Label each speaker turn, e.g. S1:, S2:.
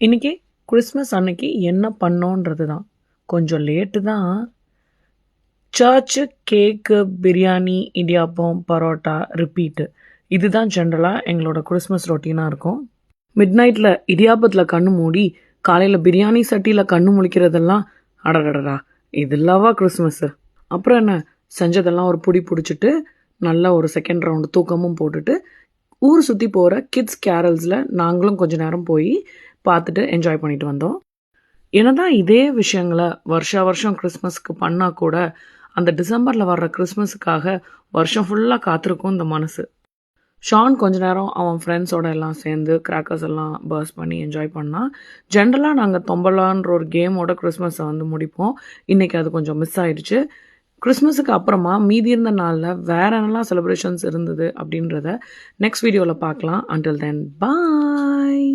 S1: இன்றைக்கி கிறிஸ்மஸ் அன்னைக்கு என்ன பண்ணோன்றது தான். கொஞ்சம் லேட்டு தான். சர்ச்சு, கேக்கு, பிரியாணி, இடியாப்பம், பரோட்டா, ரிப்பீட்டு. இதுதான் ஜென்ரலாக எங்களோட கிறிஸ்மஸ் ரொட்டீனாக இருக்கும். மிட் நைட்டில் இடியாப்பத்தில் கண்ணு மூடி காலையில் பிரியாணி சட்டியில் கண்ணு முழிக்கிறதெல்லாம் அடடடா, இதெல்லாவா கிறிஸ்மஸ்ஸு. அப்புறம் என்ன, செஞ்சதெல்லாம் ஒரு புடி பிடிச்சிட்டு நல்லா ஒரு செகண்ட் ரவுண்டு தூக்கமும் போட்டுட்டு ஊர் சுற்றி போகிற கிட்ஸ் கேரல்ஸில் நாங்களும் கொஞ்ச நேரம் போய் பார்த்துட்டு என்ஜாய் பண்ணிட்டு வந்தோம். என்னதான் இதே விஷயங்களை வருஷம் கிறிஸ்மஸ்க்கு பண்ணால் கூட அந்த டிசம்பரில் வர்ற கிறிஸ்மஸுக்காக வருஷம் ஃபுல்லாக காத்திருக்கும் இந்த மனசு. ஷான் கொஞ்ச நேரம் அவன் ஃப்ரெண்ட்ஸோட எல்லாம் சேர்ந்து கிராக்கர்ஸ் எல்லாம் பர்ஸ் பண்ணி என்ஜாய் பண்ணால், ஜென்ரலாக நாங்கள் தொம்பலான்ற ஒரு கேமோட கிறிஸ்மஸை வந்து முடிப்போம். இன்றைக்கி அது கொஞ்சம் மிஸ் ஆயிடுச்சு. கிறிஸ்மஸுக்கு அப்புறமா மீதி இருந்த நாளில் வேறு என்னெல்லாம் செலிப்ரேஷன்ஸ் இருந்தது அப்படின்றத நெக்ஸ்ட் வீடியோவில் பார்க்கலாம். அன்டில் தென் பாய்.